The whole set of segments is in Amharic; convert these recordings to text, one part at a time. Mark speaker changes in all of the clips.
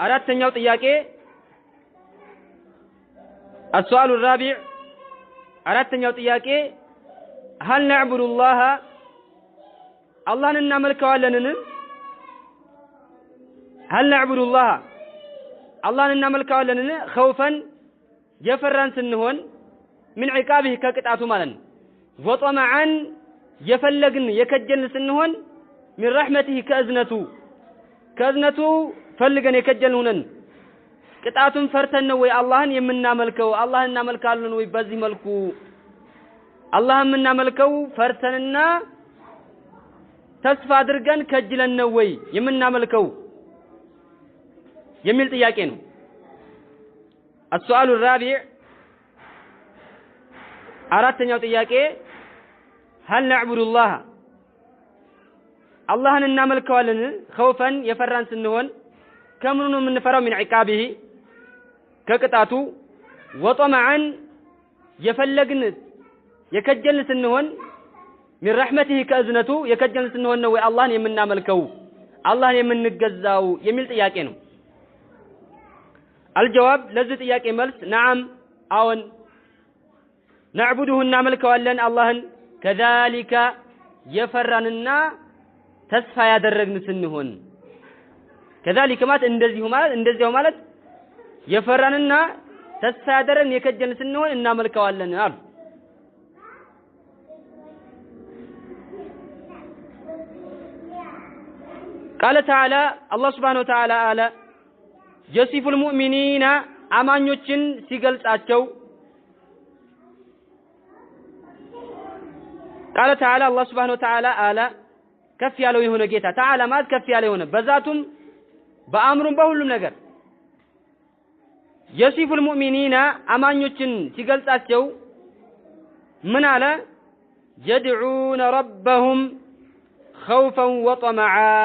Speaker 1: አራተኛው ጥያቄ السؤال الرابع አራተኛው ጥያቄ هل نعبد الله አላህን እናመልከዋለንን هل نعبد الله አላህን እናመልከዋለንን خوفا የፈራን ስንሆን من عقابه ከቅጣቱ ማለት ነው وطمعا የፈለግን የከጀልን ስንሆን من رحمته ከእዝነቱ ፈልገን የከጀልን ሆነን ቅጣቱን ፈርተን ነው ወይ አላህን የምናመልከው አላህን እናመልካለን ወይ በዚህ መልኩ አላህን የምናመልከው ፈርተንና ተስፋ አድርገን ከጅለን ነው ወይ የምናመልከው የሚል ጥያቄ ነው السؤال الرابع አራተኛው ጥያቄ هل نعبد الله አላህን እናመልከዋለን خوفا የፈራን ስንሆን ከምኑ ነው የምንፈራው من عقابه ከቅጣቱ وطمعا የፈለግን የከጀልን ስንሆን من رحمته ከእዝነቱ የከጀልን ስንሆን ነው ወይ አላህን የምናመልከው አላህን የምንገዛው የሚል ጥያቄ ነው الجواب ለዚህ ጥያቄ መልስ نعم አዎን نعبده እናመልከዋለን አላህን كذلك የፈራንና ተስፋ ያደረግን ስንሆን كذلك ማለት እንደዚያው ማለት የፈራንና ተስፋ ያደረግን የከጀልን ስንሆን እናመልከዋለን አሉ قال تعالى الله سبحانه وتعالى قال يصف المؤمنين አማኞችን ሲገልጻቸው قال تعالى الله سبحانه وتعالى قال ከፍ ያለው የሆነ ጌታ تعالى ማለት ከፍ ያለው የሆነ በዛቱም በአምሩም በሁሉም ነገር يصف المؤمنين አማኞችን ሲገልጻቸው ምን አለ يدعون ربهم خوفا وطمعا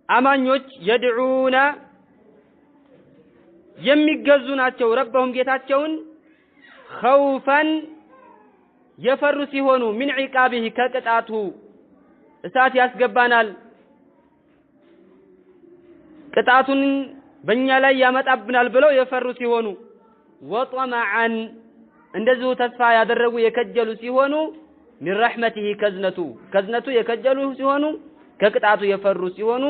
Speaker 1: አማኞች يدعون የሚገዙ ናቸው ረበሁም ጌታቸውን خوفا የፈሩ ሲሆኑ من عقابه ከቅጣቱ እሳት ያስገባናል ቅጣቱን በእኛ ላይ ያመጣብናል ብለው የፈሩ ሲሆኑ وطمعا እንደዚሁ ተስፋ ያደረጉ የከጀሉ ሲሆኑ من رحمته ከዝነቱ የከጀሉ ሲሆኑ ከቅጣቱ የፈሩ ሲሆኑ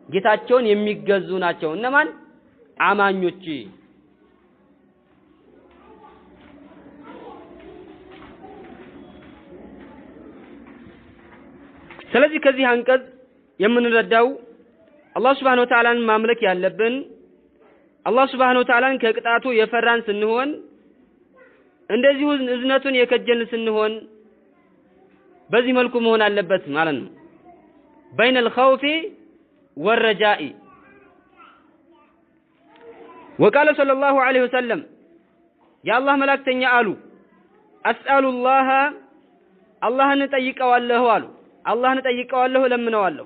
Speaker 1: ጌታቸውን የሚገዙ ናቸው እነማን አማኞች ስለዚህ ከዚህ አንቀጽ የምንረዳው አላህ Subhanahu Wa Ta'ala ማምለክ ያለብን አላህ Subhanahu Wa Ta'ala ከቅጣቱ የፈራን ስንሆን እንደዚሁ እዝነቱን የከጀልን ስንሆን በዚህ መልኩ መሆን አለበት ማለት ነው بين الخوف والرجاء وقال صلى الله عليه وسلم يا الله ملائكتኛ አሉ اسال الله አላህን ጠይቀዋለሁ አሉ አላህን ጠይቀዋለሁ ለምነዋለሁ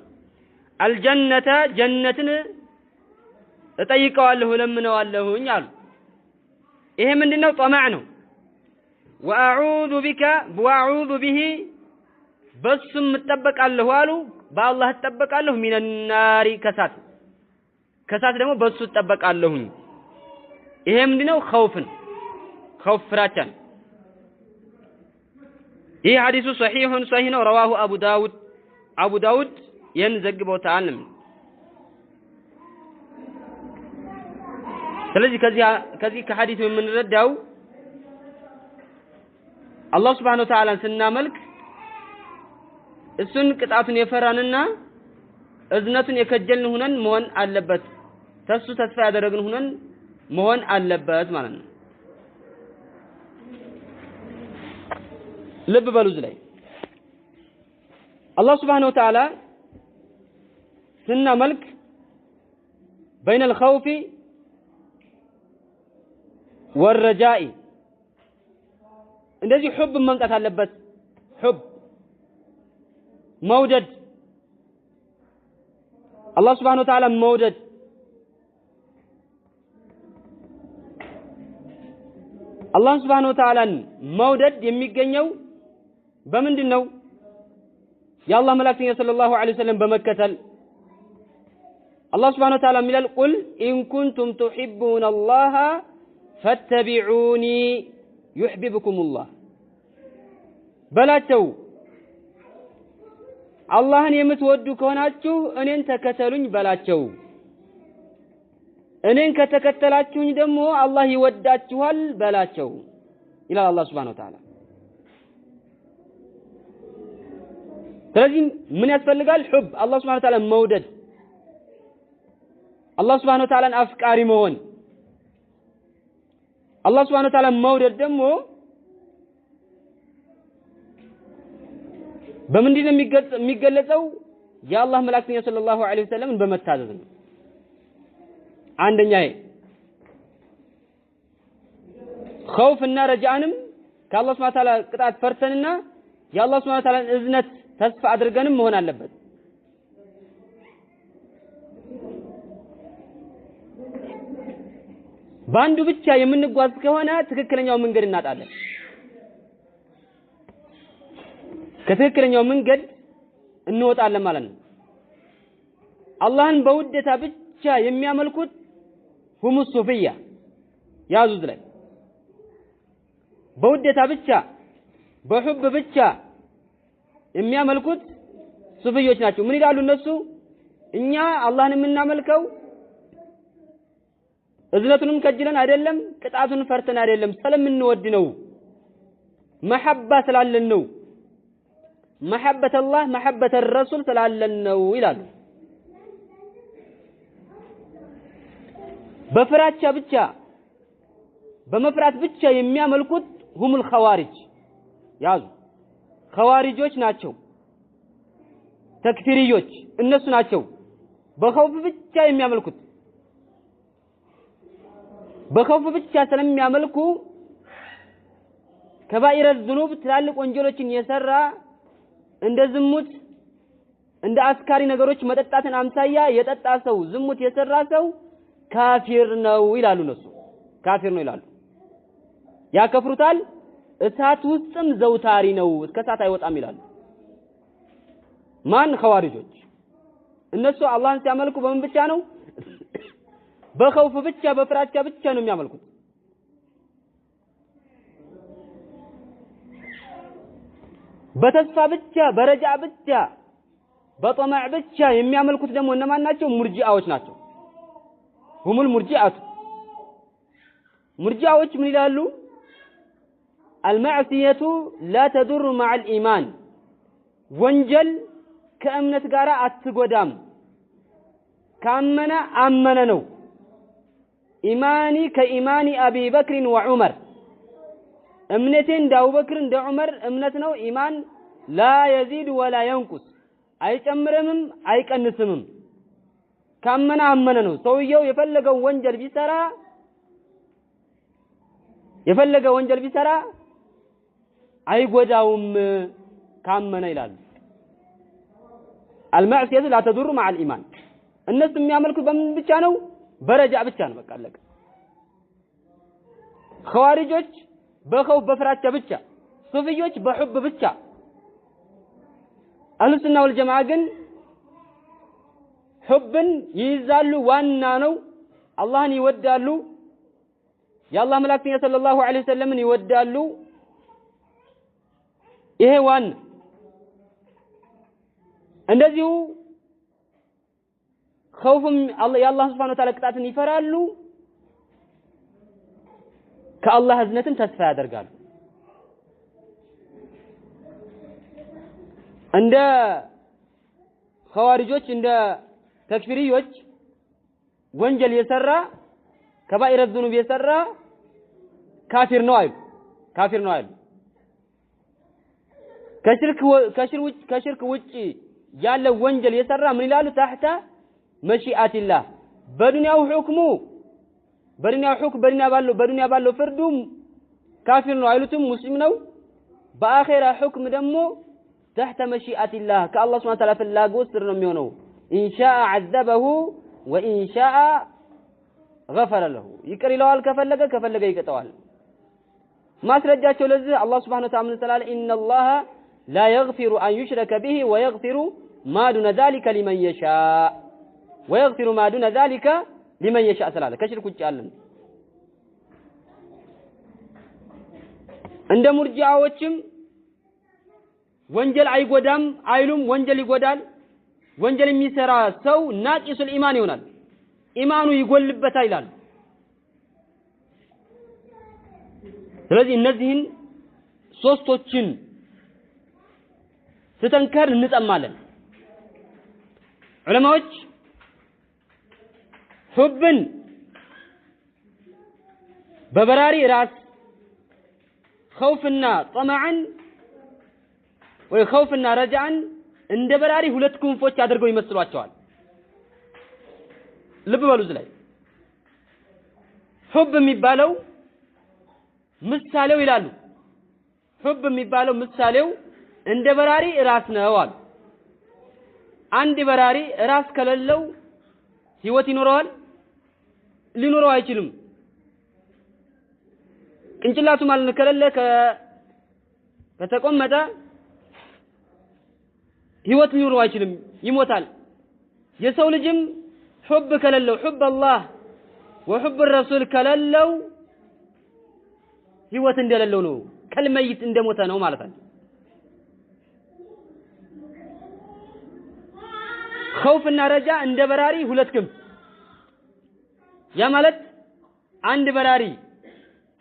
Speaker 1: الجنة ጀነትን እጠይቀዋለሁ ለምነዋለሁኝ አሉ ይሄ ምንድነው ጠማዕ ነው واعوذ به በሱም እጠበቃለሁ አሉ በአላህ እጠበቃለሁ ሚን النار ከሳት ደግሞ በሱ እጠበቃለሁኝ ይሄ ምንድነው خوف ፍራቻን ይህ ሐዲሱ ሰሂህ ነው رواه አቡ ዳውድ ينزغبوታል ስለዚህ ከዚህ ከሐዲሱ የምንረዳው አላህ Subhanahu Wa Ta'ala ስናመልክ እሱን ቅጣቱን የፈራንና እዝነቱን የከጀልን ሆነን መሆን አለበት ተሱ ተስፋ ያደረግን ሆነን መሆን አለበት ማለት ነው ልብ በሉ ላይ አላህ Subhanahu Wa Ta'ala ስናመልክ بين الخوف والرجاء እንደዚህ حب መምጣት አለበት حب መውደድ አላህ Subhanahu Wa Ta'ala መውደድ አላህ Subhanahu Wa Ta'ala መውደድ የሚገኘው በምንድነው የአላህ መላእክተኛ ሰለላሁ ዐለይሂ ወሰለም በመከተል الله سبحانه وتعالى من قل إن كنتم تحبون الله فاتبعوني يحببكم الله بلاتو الله يمتودو كوناتشو أنين تكتلون بلاتشو أنين كتكتلاتشو دمو الله يوداتشوهال بلاتشو إلى الله سبحانه وتعالى ስለዚህ ምን ያስፈልጋል حب الله سبحانه وتعالى መውደድ الله سبحانه وتعالى አፍቃሪ መሆን الله سبحانه وتعالى መውደድ ደግሞ በምንድን ነው የሚገለጸው የአላህ መላእክተኛ ሰለላሁ ዐለይሂ ወሰለም በመታዘዝ ነው አንደኛ خوفና ረጃንም ከአላህ Subhanahu Wa Ta'ala ቅጣት ፈርተንና የአላህ Subhanahu Wa Ta'ala እዝነት ተስፋ አድርገንም መሆን አለበት ባንዱ ብቻ የምንጓዝ ከሆነ ትክክለኛው መንገድ እናጣለን ከትክክለኛው መንገድ እንወጣለን ማለት ነው አላህን በውደታ ብቻ የሚያመልኩት ሁሙ ሱፊያ ያዙት ላይ በውደታ ብቻ በሁብ ብቻ የሚያመልኩት ሱፊዮች ናቸው ምን ይላሉ እነሱ እኛ አላህን የምናመልከው እዝነቱንም ከጅለን አይደለም ቅጣቱን ፈርተን አይደለም ስለምንወድ ነው መሐባ ስላለን ነው محبة الله محبة الرسول ስላለን ነው ይላሉ በፍራቻ ብቻ በመፍራት ብቻ የሚያመልኩት هم الخوارج ያዙ ኸዋሪጆች ናቸው ተክፊሪዮች እነሱ ናቸው በኸውፍ ብቻ የሚያመልኩት በኸውፍ ብቻ ስለሚያመልኩ ከባኢረ الذنوب ትላልቅ ወንጀሎችን የሰራ እንደ ዝሙት እንደ አስካሪ ነገሮች መጠጣትን አምሳያ የጠጣ ሰው ዝሙት የሰራ ሰው ካፊር ነው ይላሉ እነሱ ካፊር ነው ይላሉ ያከፍሩታል እሳት ውስጥም ዘውታሪ ነው እስከ እሳት አይወጣም ይላሉ ማን ኸዋሪጆች እነሱ አላህን ሲያመልኩ በምን ብቻ ነው በኸውፍ ብቻ በፍራቻ ብቻ ነው የሚያመልኩት በተስፋ ብቻ በረጃ ብቻ በጠማዕ ብቻ የሚያመልኩት ደግሞ እነማን ናቸው ሙርጂዓዎች ናቸው هم المرجئة ሙርጂዓዎች ምን ይላሉ المعصية لا تضر مع الإيمان ወንጀል ከእምነት ጋር አትጎዳም ካመነ አመነ ነው ኢማኒ ከኢማኒ አቢ በክር ወዑመር እምነቴ እንደ አቡበክር እንደ ዑመር እምነት ነው ኢማን ላ يزيد ولا ينقص አይጨምርምም አይቀንስምም ካመነ አመነ ነው ሰውየው የፈለገው ወንጀል ቢሰራ አይጎዳውም ካመነ ይላል المعصية لا تضر مع الإيمان الناس የሚያመልኩት በምን ብቻ ነው በረጃ ብቻ ነው በቃ አለቀ ኸዋሪጆች በኸውፍ በፍራቻ ብቻ ሱፊዮች በሁብ ብቻ አህሉ ሱና ወል ጀማዓ ግን ሁብን ይይዛሉ ዋና ነው አላህን ይወዳሉ የአላህ መላእክተኛ ሰለላሁ ዐለይሂ ወሰለምን ይወዳሉ ይሄ ዋና እንደዚሁ ኸውፍም የአላህ Subhanahu Wa Ta'ala ቅጣትን ይፈራሉ ከአላህ እዝነትን ተስፋ ያደርጋሉ እንደ ኸዋሪጆች እንደ ተክፊሪዮች ወንጀል የሰራ ከባኢረ الذنوب የሰራ ካፊር ነው አይሉ ከሽርክ ውጪ ያለ ወንጀል የሰራ ምን ይላሉ ታህታ መሺአቲላህ በዱንያው ሁክሙ በዱንያ ባለው ፍርዱም ካፊር ነው አይሉትም ሙስሊም ነው በአኺራ ሁክም ደግሞ تحت مشيئة الله كالله سبحانه وتعالى فلاقوت سر ነው የሚሆነው إن شاء عذبه وإن شاء غفر له ይቅር ይለዋል ከፈለገ ይቀጣዋል ማስረጃቸው ለዚህ አላህ Subhanahu Wa Ta'ala إن الله لا يغفر أن يشرك به ويغفر ما دون ذلك لمن يشاء ويغفر ما دون ذلك لمن يشاء سلاله ከሽርክ ውጭ ያለን እንደ ሙርጂዓዎችም ወንጀል አይጎዳም አይሉም ወንጀል ይጎዳል ወንጀል የሚሰራ ሰው ናቂሱል ኢማን ይሆናል ኢማኑ ይጎልበታል ይላል ስለዚህ እነዚህን ሶስቶችን ስተንከር እንጠማለን ዑለማዎች ሁብን በበራሪ ራስ خوفنا طمعا ወይ خوفنا رجعا እንደ በራሪ ሁለት ክንፎች አድርገው ይመስሏቸዋል ልብ በሉ ዝላይ ሁብ የሚባለው ምሳሌው ይላሉ ሁብ የሚባለው ምሳሌው እንደ በራሪ ራስ ነው አሉ አንድ በራሪ ራስ ከሌለው ህይወት ይኖረዋል ሊኖረው አይችልም ቅንጭላቱ ማለት ከሌለ ከተቆመጠ ህይወት ሊኖረው አይችልም ይሞታል የሰው ልጅም ሁብ ከሌለው ሁብ አላህ ወሁብ الرسول ከሌለው ህይወት እንደሌለው ነው ከልመይት እንደሞተ ነው ማለት ነው خوفና ረጃ እንደ በራሪ ሁለት ክንፍ ያ ማለት አንድ በራሪ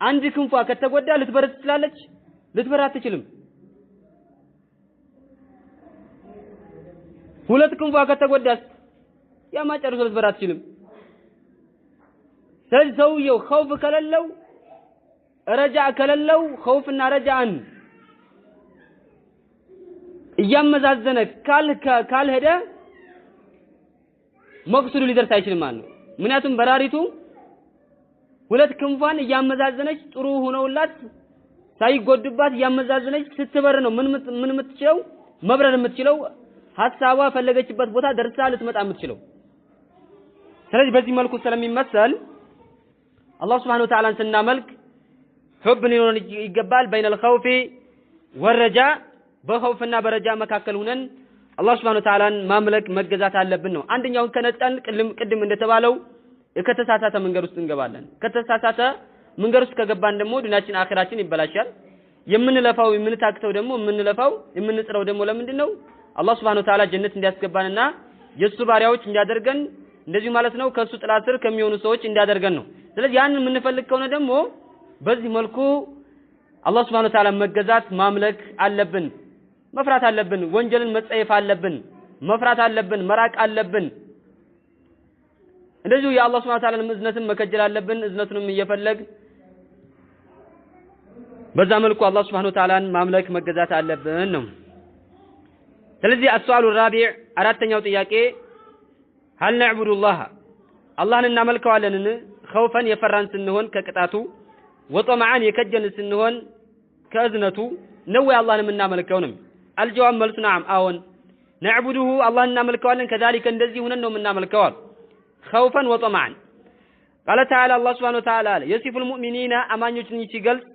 Speaker 1: አንድ ክንፏ ከተጎዳ ልትበር ትችላለች ልትበር አትችልም ሁለት ክንፏ ከተጎዳስ ያ ማጨረሱ ልትበር አትችልም ስለዚህ ሰውየው خوف ከሌለው ረጃ ከሌለው خوفና ረጃን እያመዛዘነ ካልሄደ መቅሰዱ ሊደርስ አይችልም ማለት ነው ምክንያቱም በራሪቱ ሁለት ክንፏን እያመዛዘነች ጥሩ ሆነውላት ሳይጎድባት እያመዛዘነች ስትበር ነው ምን የምትችለው መብረር የምትችለው ሐሳቧ ፈለገችበት ቦታ ደርሳ ልትመጣ የምትችለው ስለዚህ በዚህ መልኩ ስለሚመሰል አላህ Subhanahu Wa Ta'ala ስናመልክ ሁብ ሊኖር ይገባል بين الخوف والرجاء በኸውፍና በረጃ መካከል ሆነን አላህ Subhanahu Wa Ta'ala ማምለክ መገዛት አለብን ነው አንደኛውን ከነጠን ቅድም እንደተባለው ከተሳሳተ መንገድ ውስጥ እንገባለን ከተሳሳተ መንገድ ውስጥ ከገባን ደግሞ ዱንያችን አኺራችን ይበላሻል የምንለፋው የምንታክተው ደግሞ የምንጥረው ደግሞ ለምንድነው አላህ Subhanahu Wa Ta'ala ጀነት እንዲያስገባንና የሱ ባሪያዎች እንዲያደርገን እንደዚህ ማለት ነው ከሱ ጥላ ስር ከሚሆኑ ሰዎች እንዲያደርገን ነው ስለዚህ ያንን የምንፈልግ ከሆነ ደግሞ በዚህ መልኩ አላህ Subhanahu Wa Ta'ala መገዛት ማምለክ አለብን መፍራት አለብን ወንጀልን መጸየፍ አለብን መፍራት አለብን መራቅ አለብን እንደዚሁ የአላህ Subhanahu Wa Ta'ala እዝነትን መከጀል አለብን እዝነቱንም እየፈለግ በዛ መልኩ አላህ Subhanahu Wa Ta'ala ማምለክ መገዛት አለብን ነው ስለዚህ السؤال الرابع አራተኛው ጥያቄ هل نعبد الله አላህን እናመልከዋለን خوفا የፈራን ስንሆን ከቅጣቱ وطمعا የከጀን ስንሆን ከእዝነቱ ነው አላህን እናመልከው ነው الجواب መልሱ نعم አዎን نعبده አላህን እናመልከዋለን كذلك እንደዚህ ሆነን ነው እናመልከው خوفا وطمعا قال تعالى الله سبحانه وتعالى يصف المؤمنين አማኞችን ሲገልጽ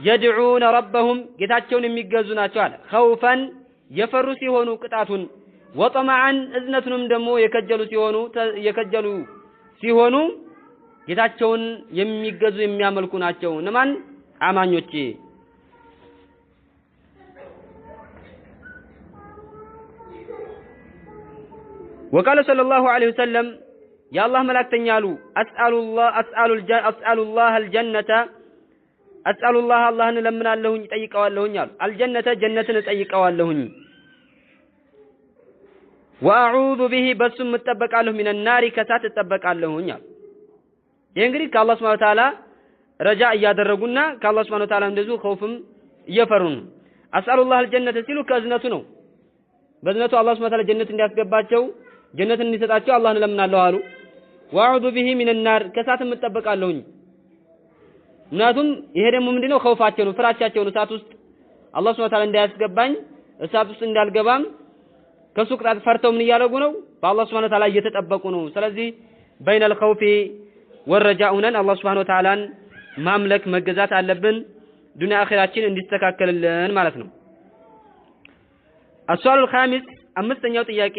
Speaker 1: يدعون ربهم ጌታቸውን የሚገዙ ናቸው አለ خوفا የፈሩ ሲሆኑ ቅጣቱን وطمعا እዝነቱንም ደግሞ የከጀሉ ሲሆኑ ጌታቸውን የሚገዙ የሚያመልኩ ናቸው እነማን አማኞች وقال صلى الله عليه وسلم يا الله ملائكتኛ አሉ اسال الله اللهን ለምናለሁኝ ጠይቀዋለሁኝ አሉ الجنة ጀነትን ጠይቀዋለሁኝ واعوذ به በሱም ተጠበቃለሁ من النار ከሳት ተጠበቃለሁኝ አሉ ይሄ እንግዲህ ከአላህ Subhanahu Wa Ta'ala ረጃ እያደረጉና ከአላህ Subhanahu Wa Ta'ala እንደዚሁ خوفም እየፈሩ ነው اسال الله الجنة ሲሉ ከእዝነቱ ነው በእዝነቱ አላህ Subhanahu Wa Ta'ala ጀነት እንዲያስገባቸው ጀነትን እንዲሰጣቸው አላህን ለምናለሁ አሉ واعوذ به من النار ከሳትም ተጠበቃለሁኝ ምክንያቱም ይሄ ደግሞ ምንድነው خوفአቸው ነው ፍራቻቸው ነው እሳት ውስጥ አላህ Subhanahu Wa Ta'ala እንዳያስገባኝ እሳት ውስጥ እንዳልገባም ከሱ ቅጣት ፈርተው ምን ያደርጉ ነው በአላህ Subhanahu Wa Ta'ala እየተጠበቁ ነው ስለዚህ بين الخوف والرجاء ሆነን አላህ Subhanahu Wa Ta'ala ማምለክ መገዛት አለብን ዱንያ አኺራችን እንዲስተካከልልን ማለት ነው السؤال الخامس አምስተኛው ጥያቄ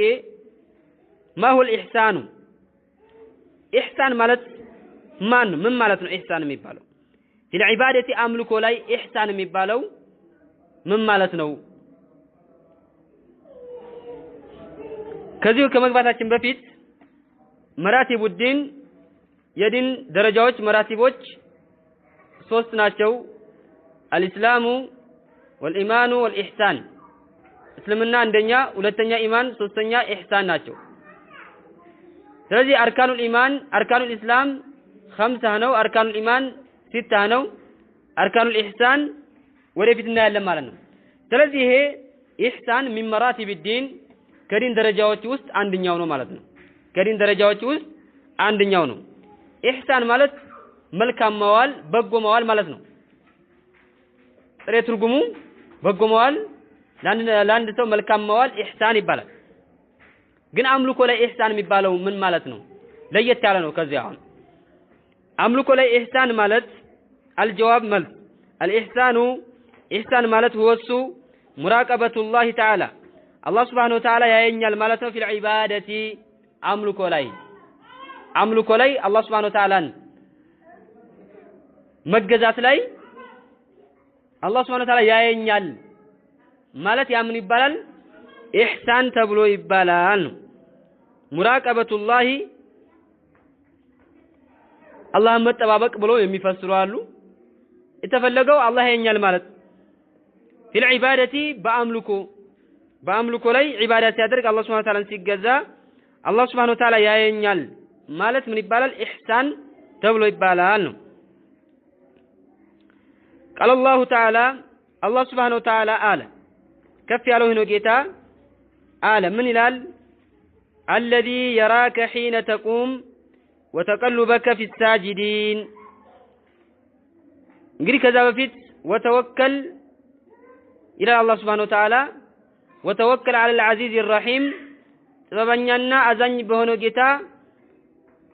Speaker 1: ما هو الإحسان إحسان مالت من مالتنا إحسان ميبالو في العبادة أملكو لاي إحسان ميبالو من مالتنا كذيو كمقباتاችን በፊት مراتب الدين የዲን ደረጃዎች مراتبዎች ሶስት ናቸው الإسلام والإيمان والإحسان እስልምና አንደኛ ሁለተኛ ኢማን ሶስተኛ ኢህሳን ናቸው ስለዚህ አርካኑል ኢማን አርካኑል ኢስላም 5 ነው አርካኑል ኢማን 6 ነው አርካኑል ኢህሳን ወደፊት እናያለን ማለት ነው ስለዚህ ይሄ ኢህሳን من مراتب الدين ከዲን ደረጃዎች ውስጥ አንደኛው ነው ማለት ነው ከዲን ደረጃዎች ውስጥ አንደኛው ነው ኢህሳን ማለት መልካም መዋል በጎ መዋል ማለት ነው ጥሬ ትርጉሙ በጎ መዋል ለአንድ ሰው መልካም መዋል ኢህሳን ይባላል ግን አምልኮ ላይ ኢህሳን የሚባለው ምን ማለት ነው ለየት ያለ ነው ከዚህ አሁን አምልኮ ላይ ኢህሳን ማለት الجواب መልስ الإحسان ኢህሳን ማለት هو مراقبة الله تعالى الله سبحانه وتعالى ያየኛል ማለት ነው في العبادة አምልኮ ላይ الله سبحانه وتعالى መገዛት ላይ الله سبحانه وتعالى ያየኛል ማለት ያ ምን ይባላል ኢህሳን ተብሎ ይባላል ሙራቀበቱላሂ አላህ መጠባበቅ ብሎ የሚፈስሩ አሉ የተፈለገው አላህ ያየኛል ማለት في العبادة በአምልኮ ላይ ዒባዳ ሲያደርግ አላህ Subhanahu Wa Ta'ala ሲገዛ አላህ Subhanahu Wa Ta'ala ያየኛል ማለት ምን ይባላል ኢህሳን ተብሎ ይባላል ነው قال الله تعالى الله سبحانه وتعالى آله كف ያለው ነው ጌታ አለ ምን ይላል الذي يراك حين تقوم وتقلبك في الساجدين እንግዲህ ከዛ በፊት وتوكل إلى الله سبحانه وتعالى وتوكل على العزيز الرحيم ጥበበኛና አዛኝ በሆነው ጌታ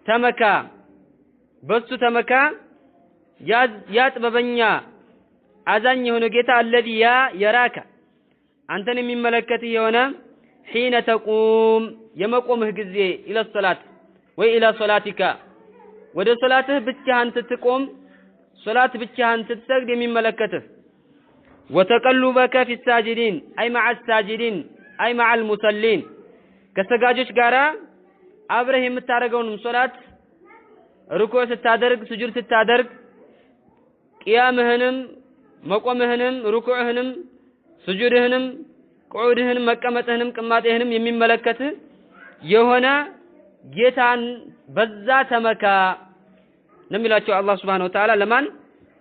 Speaker 1: ተመካ በሱ ተመካ ያ ጥበበኛ አዛኝ የሆነው ጌታ الذي يراك አንተን የሚመለከት የሆነ حين تقوم የመቆምህ ጊዜ الى الصلاه ወይ الى صلاتك ወደ ሶላትህ ብቻህን ስትቆም ሶላት ብቻህን ስትሰግድ የሚመለከትህ وتقلبك في الساجدين اي مع الساجدين اي مع المصلين ከሰጋጆች ጋራ አብረህ የምታረገውንም ሶላት ሩኩዕ ስታደርግ ስጁድ ስታደርግ ቂያምህንም መቆምህንም ሩኩዕህንም ስጁድህንም ቁዑድህንም መቀመጥህንም ቅማጤህንም የሚመለከት የሆነ ጌታን በዛ ተመካ ነው የሚላቸው አላህ Subhanahu Wa Ta'ala ለማን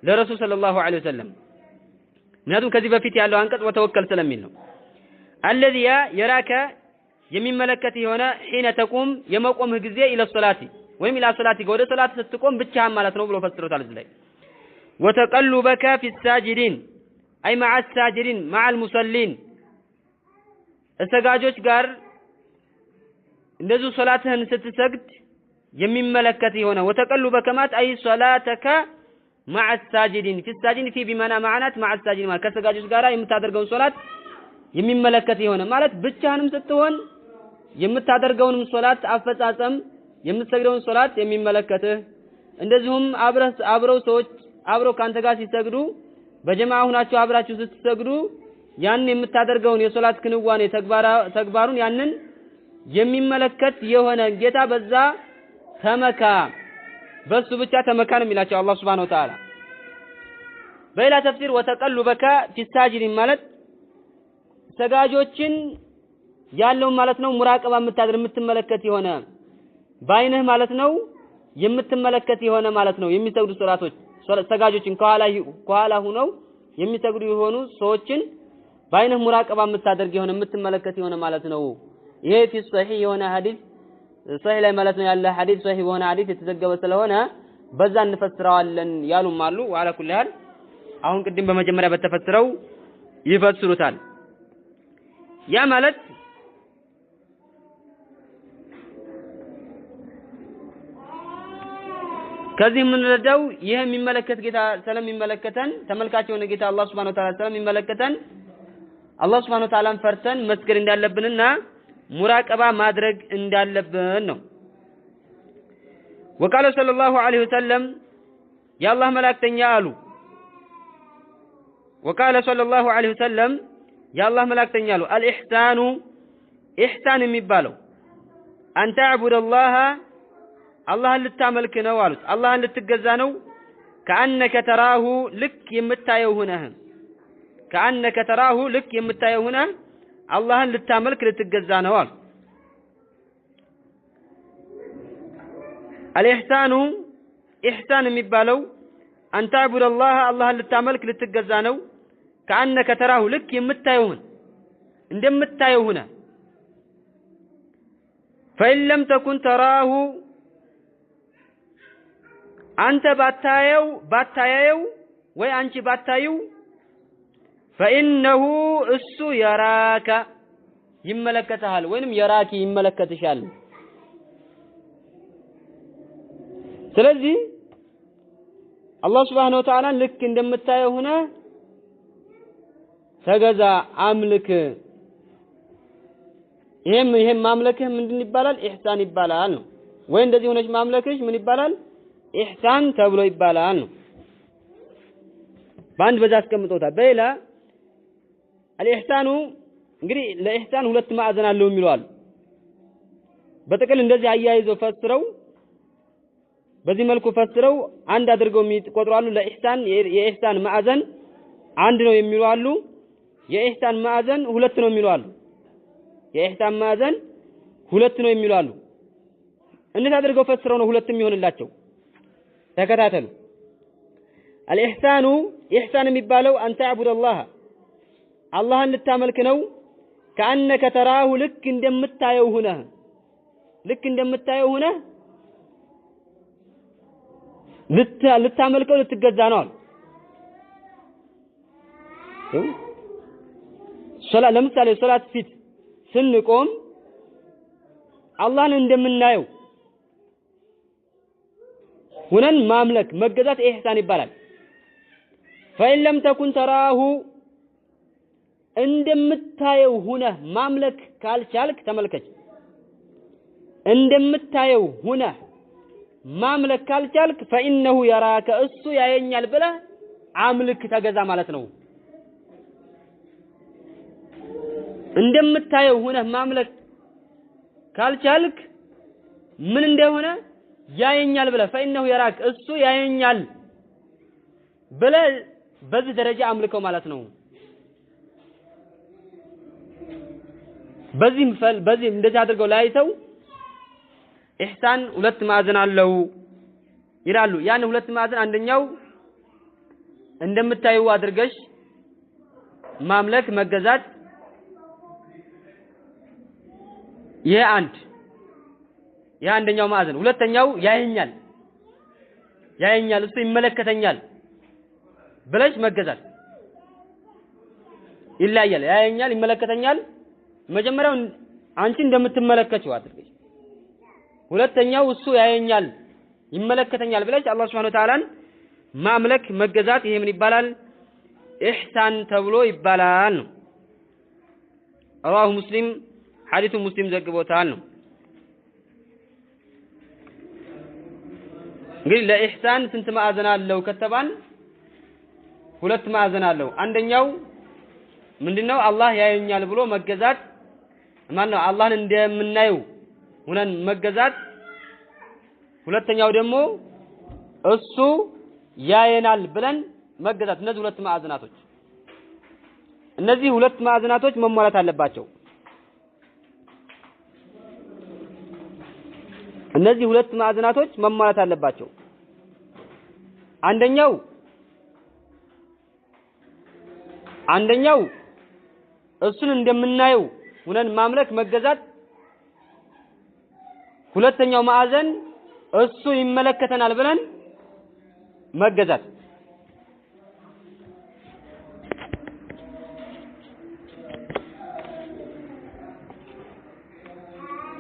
Speaker 1: ለረሱል ሰለላሁ ዐለይሂ ወሰለም ምክንያቱም ከዚህ በፊት ያለው አንቀጽ ወተወከል ስለሚል ነው الذي يراك የሚመለከት የሆነ حين تقوم የመቆምህ ጊዜ الى الصلاه ወይም الى صلاتك ወደ ሶላት ስትቆም ብቻህን ማለት ነው ብሎ ፈስሮታል እዚህ ላይ وتقلبك في الساجدين أي مع الساجدين مع المصلين السجاجوች ጋር እንደዚህ ሶላትህን ስትሰግድ የሚመለከት የሆነ وتقلبك ማለት أي صلاتك مع الساجدين في الساجدين في بمعنى معنات مع الساجدين ማለት ከሰጋጆች ጋር የምታደርገውን ሶላት የሚመለከት የሆነ ማለት ብቻህንም ስትሆን የምታደርገውንም ሶላት አፈጻጸም የምትሰግደውን ሶላት የሚመለከትህ እንደዚሁም አብረው ሰዎች አብረው ካንተ ጋር ሲሰግዱ በጀማዓ ሆናችሁ አብራችሁ ስትሰግዱ ያን የምታደርገውን የሶላት ክንዋኔ ተግባሩን ያንን የሚመለከት የሆነ ጌታ በዛ ተመካ በሱ ብቻ ተመካ ነው የሚላቸው አላህ Subhanahu Wa Ta'ala በሌላ ተፍሲር وتقلبك في الساجدين ማለት ሰጋጆችን ያለው ማለት ነው ሙራቀባ የምትመለከት የሆነ ባይነህ ማለት ነው የምትመለከት የሆነ ማለት ነው የሚሰግዱ ሶላቶች ሰጋጆችን ከኋላ ሆነው የሚሰግዱ የሆኑ ሰዎችን ባይነህ ሙራቀባ የምታደርግ የሆነ የምትመለከት የሆነ ማለት ነው ይሄ في صحيح የሆነ ሐዲስ صحيح ላይ ማለት ነው ያለ ሐዲስ صحيح የሆነ ሐዲስ የተዘገበ ስለሆነ በዛ እንፈስረዋለን ያሉም አሉ وعلى كل حال አሁን ቅድም በመጀመሪያ በተፈሰረው ይፈስሩታል ያ ማለት ከዚህ የምንረዳው ይሄ የሚመለከት ጌታ ስለሚመለከተን ተመልካች የሆነ ጌታ አላህ Subhanahu Wa Ta'ala ስለሚመለከተን አላህ Subhanahu Wa Ta'ala ፈርተን መስገድ እንዳለብንና ሙራቀባ ማድረግ እንዳለብን ነው። وقال صلى الله عليه وسلم يا الله ملائكتኛ አሉ وقال صلى الله عليه وسلم يا الله ملائكتኛ አሉ الإحسان إحسان የሚባለው أن تعبد الله አላህን ልታመልክ ነው አሉት። አላህን ልትገዛ ነው። كأنك تراه ልክ የምታየው ሆነህ كأنك تراه ልክ የምታየው ሆነህ አላህን ልታመልክ ልትገዛ ነው አሉ። الإحسان إحسان የሚባለው أن تعبد الله አላህን ልታመልክ ልትገዛ ነው። كأنك تراه ልክ የምታየው ሆነህ እንደምታየው ሆነህ فإن لم تكن تراه አንተ ባታየው ወይ አንቺ ባታዩ فإنه እሱ يراك ይመለከታል ወይንም يراك ይመለከትሻል። ስለዚህ አላህ Subhanahu Wa Ta'ala ልክ እንደምታየው ሆነ ተገዛ አምልክ። ይሄም ማምለክህ ምንድን ይባላል? ኢህሳን ይባላል ነው። ወይ እንደዚህ ሆነች ማምለክሽ ምን ይባላል? ኢህሳን ተብሎ ይባላል ነው። ባንድ በዛ አስቀምጦታል። በሌላ الإحسان እንግዲህ ለኢህሳን ሁለት ማዕዘን አለው የሚሉአል። በጥቅል እንደዚህ አያይዘው ፈስረው በዚህ መልኩ ፈስረው አንድ አድርገው የሚቆጥራሉ። ለኢህሳን የኢህሳን ማዕዘን አንድ ነው የሚሉ አሉ። የኢህሳን ማዕዘን ሁለት ነው የሚሉ አሉ። የኢህሳን ማዕዘን ሁለት ነው የሚሉ አሉ። እንዴት አድርገው ፈስረው ነው ሁለት የሚሆንላቸው? ተከታተሉ። الإحسان إحسان የሚባለው أن تعبد الله አላህን ልታመልክ ነው። كأنك تراه ልክ እንደምታየው ሆነህ ልታመልከው ልትገዛ ነው። ለምሳሌ ሶላት ፊት ስንቆም አላህን እንደምናየው ሁነን ማምለክ መገዛት ኢህሳን ይባላል። فإن لم تكن تراه እንደምታየው ሁነህ ማምለክ ካልቻልክ ተመልከች። እንደምታየው ሁነህ ማምለክ ካልቻልክ فإنه يراك እሱ ያየኛል ብለህ አምልክ ተገዛ ማለት ነው። እንደምታየው ሁነህ ማምለክ ካልቻልክ ምን እንደሆነ ያየኛል ብለህ فإنه يراك እሱ ያየኛል ብለህ በዚህ ደረጃ አምልከው ማለት ነው። በዚህ እንደዚህ አድርገው ላይተው ኢህሳን ሁለት ማዕዘን አለው ይላሉ። ያን ሁለት ማዕዘን አንደኛው እንደምታዩ አድርገሽ ማምለክ መገዛት ይሄ አንደኛው ማዕዘን። ሁለተኛው ያየኛል እሱ ይመለከተኛል ብለሽ መገዛት ይለያያል። ያየኛል ይመለከተኛል መጀመሪያው አንቺ እንደምትመለከቺው አድርገሽ፣ ሁለተኛው እሱ ያየኛል ይመለከተኛል ብለሽ አላህ Subhanahu Wa Ta'ala ማምለክ መገዛት ይሄ ምን ይባላል? ኢህሳን ተብሎ ይባላል ነው። رواه مسلم ሐዲሱ ሙስሊም ዘግቦታል ነው። እንግዲህ ለኢህሳን ስንት ማዕዘን አለው ከተባን ሁለት ማዕዘን አለው። አንደኛው ምንድነው? አላህ ያየኛል ብሎ መገዛት ማነው? አላህን እንደምናየው ሆነን መገዛት። ሁለተኛው ደግሞ እሱ ያየናል ብለን መገዛት። እነዚህ ሁለት ማዕዘናቶች መሟላት አለባቸው። እነዚህ ሁለት ማዕዘናቶች መሟላት አለባቸው። አንደኛው እሱን እንደምናየው ሆነን ማምለክ መገዛት። ሁለተኛው ማዕዘን እሱ ይመለከተናል ብለን መገዛት።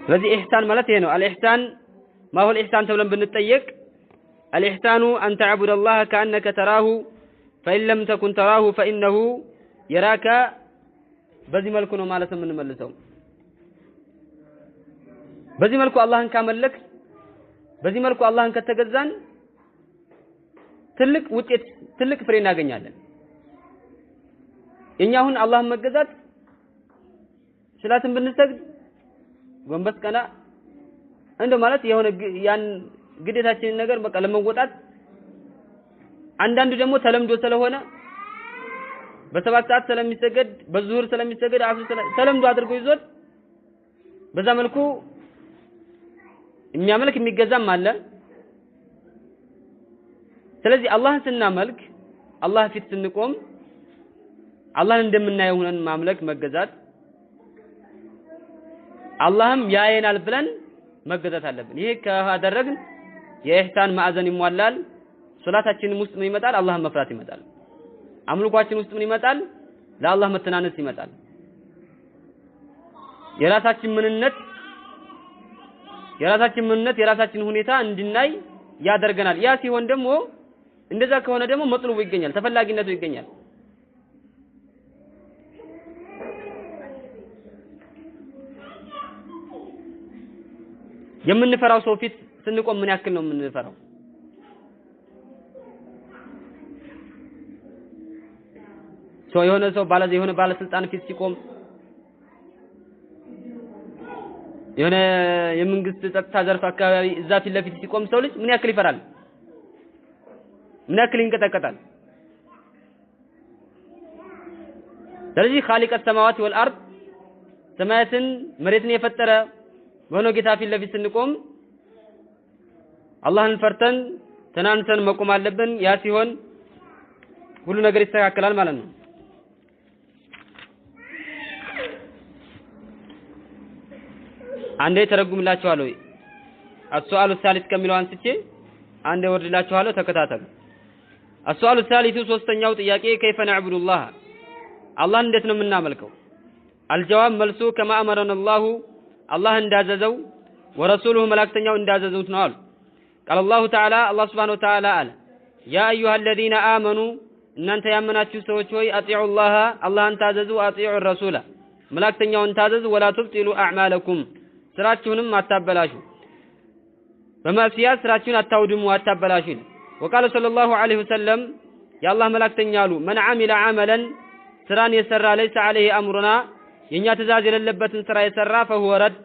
Speaker 1: ስለዚህ ኢህሳን ማለት ይሄ ነው። አልኢህሳን ما هو الإحسان ተብለን ብንጠየቅ الإحسان أن تعبد الله كأنك تراه فإن لم تكن تراه فإنه يراك በዚህ መልኩ ነው ማለት የምንመልሰው። በዚህ መልኩ አላህን ካመለክ በዚህ መልኩ አላህን ከተገዛን ትልቅ ውጤት ትልቅ ፍሬ እናገኛለን። እኛ አሁን አላህን መገዛት ሰላትን ብንሰግድ ጎንበስ ቀና እንደው ማለት የሆነ ያን ግዴታችንን ነገር በቃ ለመወጣት አንዳንዱ ደግሞ ተለምዶ ስለሆነ በሰባት ሰዓት ስለሚሰገድ በዙህር ስለሚሰገድ አፍ ተለምዶ አድርጎ ይዞት በዛ መልኩ የሚያመልክ የሚገዛም አለ። ስለዚህ አላህን ስናመልክ አላህ ፊት ስንቆም አላህን እንደምናየው ሆነን ማምለክ መገዛት አላህም ያየናል ብለን መገዛት አለብን። ይሄ ካደረግን የኢህሳን ማዕዘን ይሟላል። ሶላታችንም ውስጥ ምን ይመጣል? አላህን መፍራት ይመጣል። አምልኳችን ውስጥ ምን ይመጣል? ለአላህ መተናነስ ይመጣል። የራሳችን ምንነት የራሳችን ሁኔታ እንድናይ ያደርገናል። ያ ሲሆን ደግሞ እንደዛ ከሆነ ደግሞ መጥሉቡ ይገኛል፣ ተፈላጊነቱ ይገኛል። የምንፈራው ሰው ፊት ስንቆም ምን ያክል ነው የምንፈራው? የሆነ ባለስልጣን ፊት ሲቆም የሆነ የመንግስት ጸጥታ ዘርፍ አካባቢ እዛ ፊት ለፊት ሲቆም ሰው ልጅ ምን ያክል ይፈራል? ምን ያክል ይንቀጠቀጣል? ስለዚህ خالق السماوات والارض ሰማያትን መሬትን የፈጠረ በሆነው ጌታ ፊት ለፊት ስንቆም አላህን ፈርተን ተናንተን መቆም አለብን። ያ ሲሆን ሁሉ ነገር ይስተካከላል ማለት ነው። አንዴ ተረጉምላችኋለሁ። السؤال الثالث ከሚለው አንስቼ አንዴ ወርድላችኋለሁ፣ ተከታተሉ። السؤال الثالث ሶስተኛው ጥያቄ كيف نعبد الله አላህን እንዴት ነው የምናመልከው? الجواب መልሱ كما امرنا الله አላህ እንዳዘዘው ورسوله መላእክተኛው እንዳዘዙት ነው አሉ። قال الله تعالى الله سبحانه وتعالى አለ يا ايها الذين امنوا እናንተ ያመናችሁ ሰዎች ሆይ اطيعوا الله አላህን ታዘዙ اطيعوا الرسول መላእክተኛውን ታዘዙ ولا تبطلوا اعمالكم ስራችሁንም አታበላሹ፣ በማዕሲያ ስራችሁን አታውድሙ አታበላሹ። وقال صلى الله عليه وسلم የአላህ መላእክተኛ አሉ من عمل عملا ስራን የሰራ ليس عليه امرنا የኛ ትእዛዝ የሌለበትን ስራ የሰራ فهو رد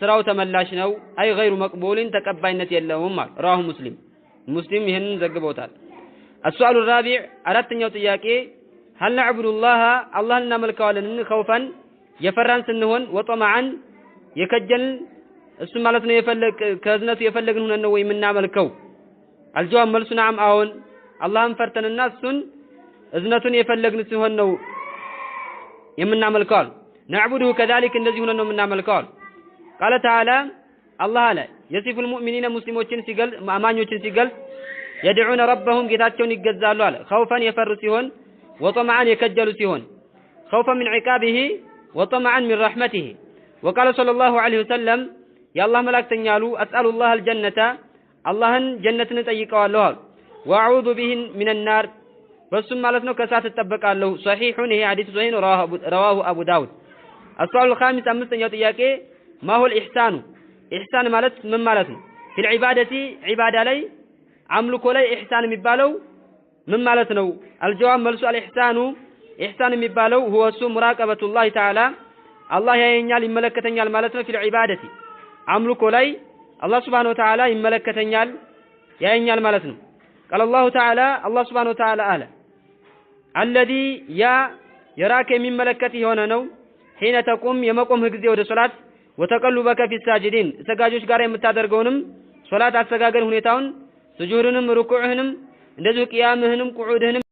Speaker 1: ስራው ተመላሽ ነው። አይ غير مقبول ተቀባይነት የለውም። رواه مسلم ይሄንን ዘግበውታል። السؤال الرابع አራተኛው ጥያቄ هل نعبد الله አላህን እናመልከዋለን خوفا የፈራን ስንሆን وطمعا የከጀል እሱ ማለት ነው ከእዝነቱ የፈለግን ሆነን ነው ወይ የምናመልከው? الجواب መልሱ نعم አዎን አላህን ፈርተንና እሱን እዝነቱን የፈለግን ሲሆን ነው የምናመልከው። نعبده كذلك እንደዚህ ሆነን ነው የምናመልከው። قال تعالى الله አለ يصف المؤمنين ሙስሊሞችን ሲገልጽ አማኞችን ሲገልጽ يدعون ربهم ጌታቸውን ይገዛሉ አለ خوفا የፈሩ ሲሆን وطمعا የከጀሉ ሲሆን خوفا من عقابه وطمعا من رحمته. وقال صلى الله عليه وسلم يا الله ملائكتኛ አሉ اسال الله الجنه አላህን ጀነትን ጠይቀዋለሁ واعوذ به من النار በሱም ማለት ነው ከሳት ተጠበቃለሁ። صحيح ይሄ ሐዲስ ሶሂህ رواه ابو داود. السؤال الخامس አምስተኛው ጥያቄ ما هو الاحسان ኢህሳን ማለት ምን ማለት ነው? في العباده ዒባዳ ላይ አምልኮ ላይ ኢህሳን የሚባለው ምን ማለት ነው? الجواب መልሱ الاحسان ኢህሳን የሚባለው هو مراقبه الله تعالى አላህ ያየኛል ይመለከተኛል ማለት ነው። في العباده አምልኮ ላይ አላህ Subhanahu Wa Ta'ala ይመለከተኛል ያየኛል ማለት ነው። قال الله تعالى الله Subhanahu Wa Ta'ala አለ الذي يراك የሚመለከት የሆነ ነው حين تقوم የመቆምህ ጊዜ ወደ ሶላት وتقلبك في الساجدين ሰጋጆች ጋር የምታደርገውንም ሶላት አሰጋገድ ሁኔታውን ስጁድንም ሩኩዕህንም እንደዚሁ ቂያምህንም ቁዑድህንም